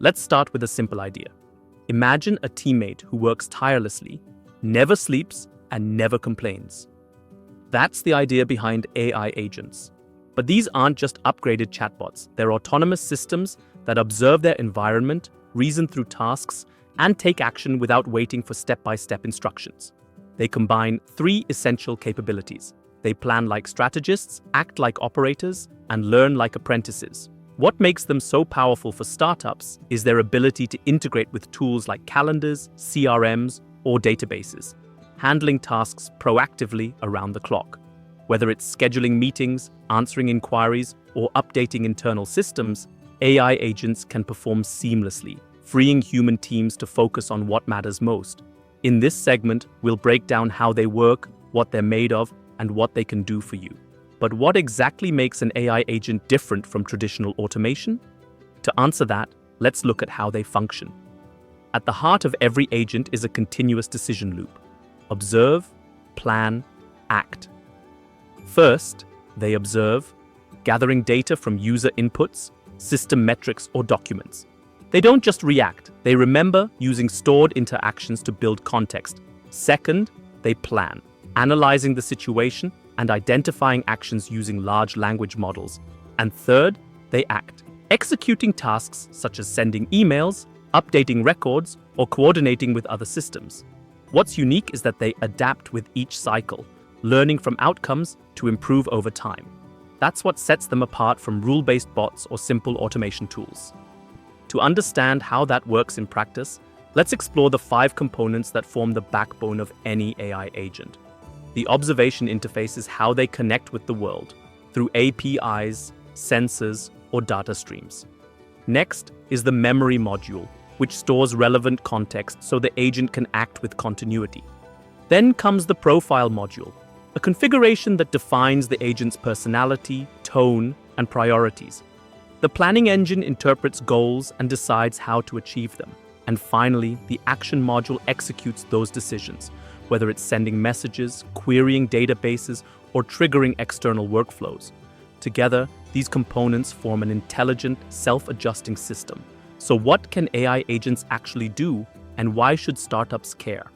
Let's start with a simple idea. Imagine a teammate who works tirelessly, never sleeps, and never complains. That's the idea behind AI agents. But these aren't just upgraded chatbots. They're autonomous systems that observe their environment, reason through tasks, and take action without waiting for step-by-step instructions. They combine three essential capabilities. They plan like strategists, act like operators, and learn like apprentices. What makes them so powerful for startups is their ability to integrate with tools like calendars, CRMs, or databases, handling tasks proactively around the clock. Whether it's scheduling meetings, answering inquiries, or updating internal systems, AI agents can perform seamlessly, freeing human teams to focus on what matters most. In this segment, we'll break down how they work, what they're made of, and what they can do for you. But what exactly makes an AI agent different from traditional automation? To answer that, let's look at how they function. At the heart of every agent is a continuous decision loop. Observe, plan, act. First, they observe, gathering data from user inputs, system metrics, or documents. They don't just react, they remember, using stored interactions to build context. Second, they plan, analyzing the situation and identifying actions using large language models. And third, they act, executing tasks such as sending emails, updating records, or coordinating with other systems. What's unique is that they adapt with each cycle, learning from outcomes to improve over time. That's what sets them apart from rule-based bots or simple automation tools. To understand how that works in practice, let's explore the 5 components that form the backbone of any AI agent. The observation interface is how they connect with the world, through APIs, sensors, or data streams. Next is the memory module, which stores relevant context so the agent can act with continuity. Then comes the profile module, a configuration that defines the agent's personality, tone, and priorities. The planning engine interprets goals and decides how to achieve them. And finally, the action module executes those decisions, whether it's sending messages, querying databases, or triggering external workflows. Together, these components form an intelligent, self-adjusting system. So what can AI agents actually do, and why should startups care?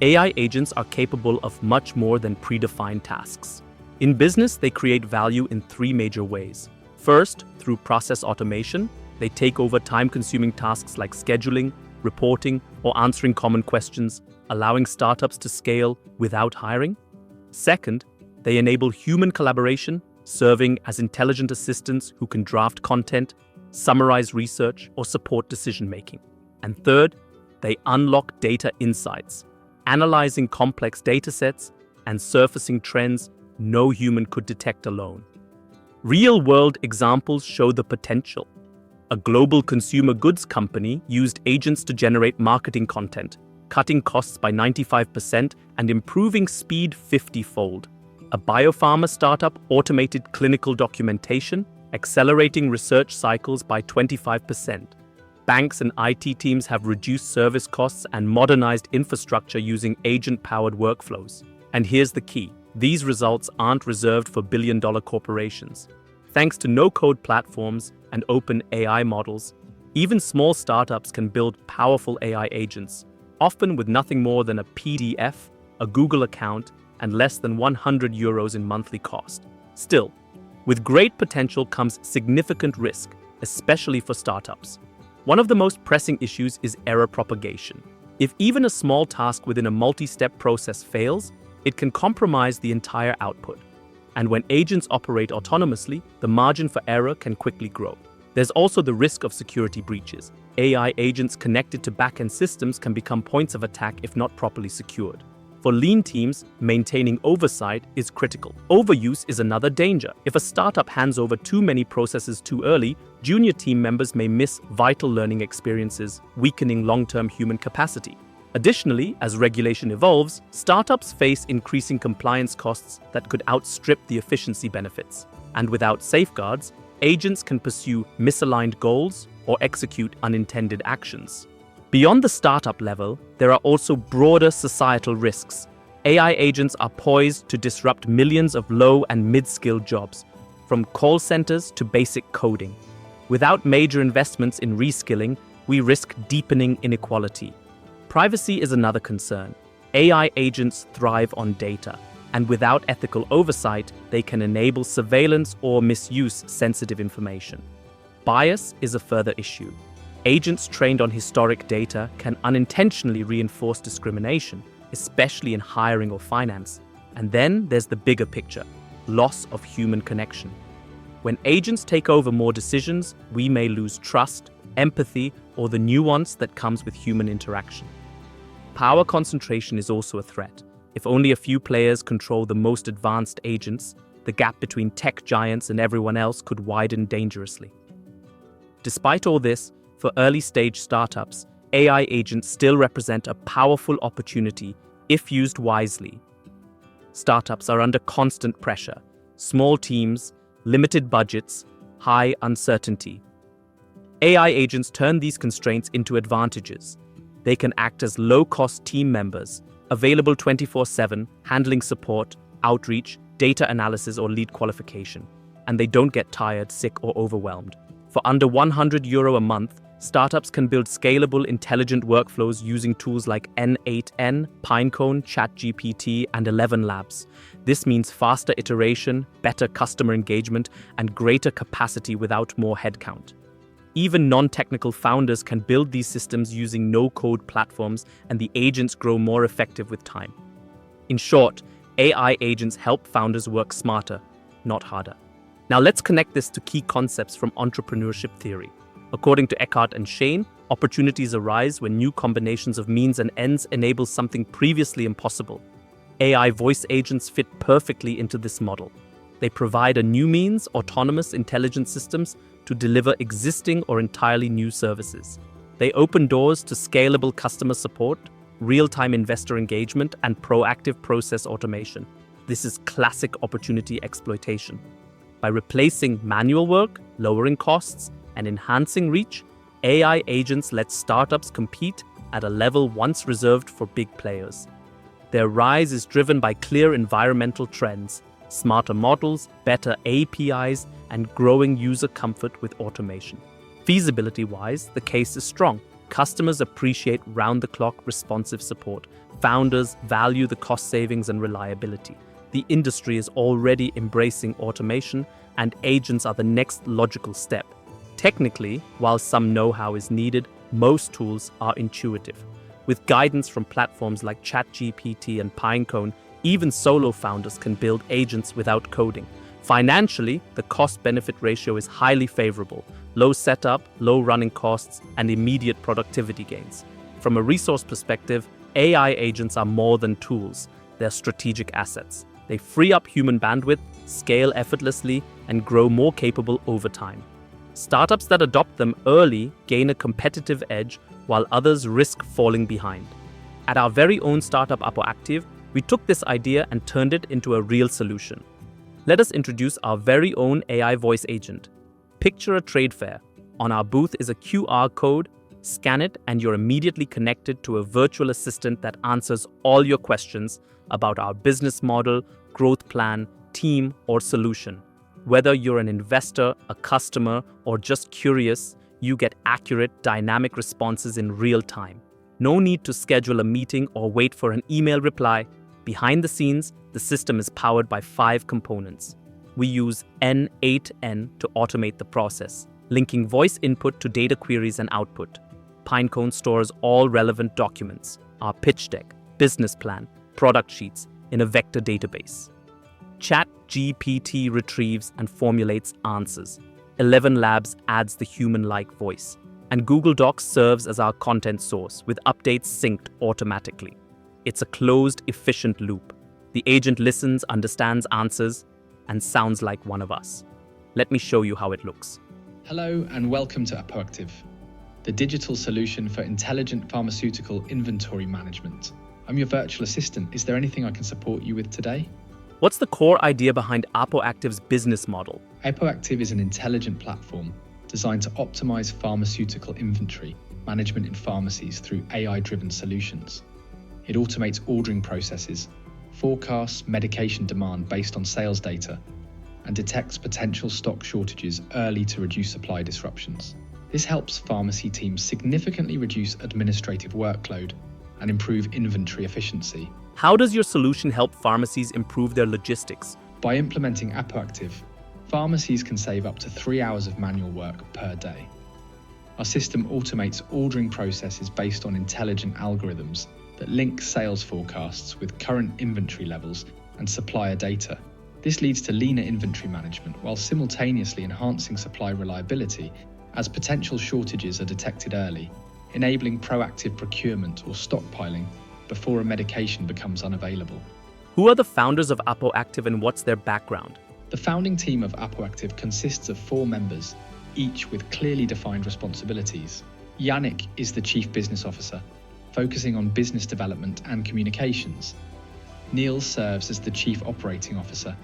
AI agents are capable of much more than predefined tasks. In business, they create value in 3 major ways. First, through process automation, they take over time-consuming tasks like scheduling, reporting, or answering common questions, allowing startups to scale without hiring. Second, they enable human collaboration, serving as intelligent assistants who can draft content, summarize research, or support decision-making. And third, they unlock data insights, analyzing complex datasets and surfacing trends no human could detect alone. Real-world examples show the potential. A global consumer goods company used agents to generate marketing content, cutting costs by 95% and improving speed 50-fold. A biopharma startup automated clinical documentation, accelerating research cycles by 25%. Banks and IT teams have reduced service costs and modernized infrastructure using agent-powered workflows. And here's the key. These results aren't reserved for billion-dollar corporations. Thanks to no-code platforms and open AI models, even small startups can build powerful AI agents, often with nothing more than a PDF, a Google account, and less than €100 in monthly cost. Still, with great potential comes significant risk, especially for startups. One of the most pressing issues is error propagation. If even a small task within a multi-step process fails, it can compromise the entire output. And when agents operate autonomously, the margin for error can quickly grow. There's also the risk of security breaches. AI agents connected to back-end systems can become points of attack if not properly secured. For lean teams, maintaining oversight is critical. Overuse is another danger. If a startup hands over too many processes too early, junior team members may miss vital learning experiences, weakening long-term human capacity. Additionally, as regulation evolves, startups face increasing compliance costs that could outstrip the efficiency benefits. And without safeguards, agents can pursue misaligned goals or execute unintended actions. Beyond the startup level, there are also broader societal risks. AI agents are poised to disrupt millions of low and mid-skilled jobs, from call centers to basic coding. Without major investments in reskilling, we risk deepening inequality. Privacy is another concern. AI agents thrive on data, and without ethical oversight, they can enable surveillance or misuse sensitive information. Bias is a further issue. Agents trained on historic data can unintentionally reinforce discrimination, especially in hiring or finance. And then there's the bigger picture, loss of human connection. When agents take over more decisions, we may lose trust, empathy, or the nuance that comes with human interaction. Power concentration is also a threat. If only a few players control the most advanced agents, the gap between tech giants and everyone else could widen dangerously. Despite all this, for early-stage startups, AI agents still represent a powerful opportunity if used wisely. Startups are under constant pressure: small teams, limited budgets, high uncertainty. AI agents turn these constraints into advantages. They can act as low-cost team members, available 24/7, handling support, outreach, data analysis, or lead qualification. And they don't get tired, sick, or overwhelmed. For under €100 a month, startups can build scalable, intelligent workflows using tools like N8N, Pinecone, ChatGPT, and 11 Labs. This means faster iteration, better customer engagement, and greater capacity without more headcount. Even non-technical founders can build these systems using no-code platforms, and the agents grow more effective with time. In short, AI agents help founders work smarter, not harder. Now let's connect this to key concepts from entrepreneurship theory. According to Eckhart and Shane, opportunities arise when new combinations of means and ends enable something previously impossible. AI voice agents fit perfectly into this model. They provide a new means, autonomous intelligent systems, to deliver existing or entirely new services. They open doors to scalable customer support, real-time investor engagement, and proactive process automation. This is classic opportunity exploitation. By replacing manual work, lowering costs, and enhancing reach, AI agents let startups compete at a level once reserved for big players. Their rise is driven by clear environmental trends: smarter models, better APIs, and growing user comfort with automation. Feasibility-wise, the case is strong. Customers appreciate round-the-clock responsive support. Founders value the cost savings and reliability. The industry is already embracing automation, and agents are the next logical step. Technically, while some know-how is needed, most tools are intuitive. With guidance from platforms like ChatGPT and Pinecone, even solo founders can build agents without coding. Financially, the cost-benefit ratio is highly favorable: low setup, low running costs, and immediate productivity gains. From a resource perspective, AI agents are more than tools. They're strategic assets. They free up human bandwidth, scale effortlessly, and grow more capable over time. Startups that adopt them early gain a competitive edge, while others risk falling behind. At our very own startup Apoactive, we took this idea and turned it into a real solution. Let us introduce our very own AI voice agent. Picture a trade fair. On our booth is a QR code. Scan it and you're immediately connected to a virtual assistant that answers all your questions about our business model, growth plan, team, or solution. Whether you're an investor, a customer, or just curious, you get accurate, dynamic responses in real time. No need to schedule a meeting or wait for an email reply. Behind the scenes, the system is powered by 5 components. We use N8N to automate the process, linking voice input to data queries and output. Pinecone stores all relevant documents, our pitch deck, business plan, product sheets, in a vector database. ChatGPT retrieves and formulates answers. 11 Labs adds the human-like voice. And Google Docs serves as our content source, with updates synced automatically. It's a closed, efficient loop. The agent listens, understands answers, and sounds like one of us. Let me show you how it looks. Hello and welcome to Apoactive, the digital solution for intelligent pharmaceutical inventory management. I'm your virtual assistant. Is there anything I can support you with today? What's the core idea behind Apoactive's business model? Apoactive is an intelligent platform designed to optimize pharmaceutical inventory management in pharmacies through AI-driven solutions. It automates ordering processes, forecasts medication demand based on sales data, and detects potential stock shortages early to reduce supply disruptions. This helps pharmacy teams significantly reduce administrative workload and improve inventory efficiency. How does your solution help pharmacies improve their logistics? By implementing ApoActive, pharmacies can save up to 3 hours of manual work per day. Our system automates ordering processes based on intelligent algorithms that link sales forecasts with current inventory levels and supplier data. This leads to leaner inventory management while simultaneously enhancing supply reliability as potential shortages are detected early, enabling proactive procurement or stockpiling before a medication becomes unavailable. Who are the founders of ApoActive and what's their background? The founding team of ApoActive consists of 4 members, each with clearly defined responsibilities. Yannick is the Chief Business Officer, focusing on business development and communications. Neil serves as the Chief Operating Officer,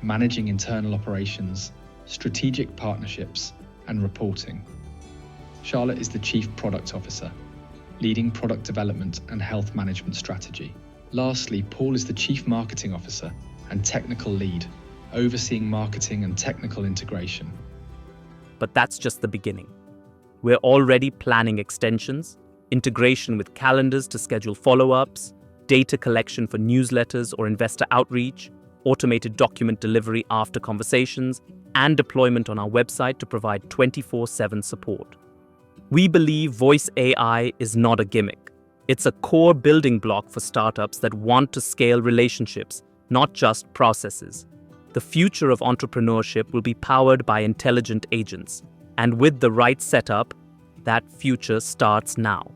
managing internal operations, strategic partnerships, and reporting. Charlotte is the Chief Product Officer, leading product development and health management strategy. Lastly, Paul is the Chief Marketing Officer and technical lead, overseeing marketing and technical integration. But that's just the beginning. We're already planning extensions, integration with calendars to schedule follow-ups, data collection for newsletters or investor outreach, automated document delivery after conversations, and deployment on our website to provide 24/7 support. We believe voice AI is not a gimmick. It's a core building block for startups that want to scale relationships, not just processes. The future of entrepreneurship will be powered by intelligent agents, and with the right setup, that future starts now.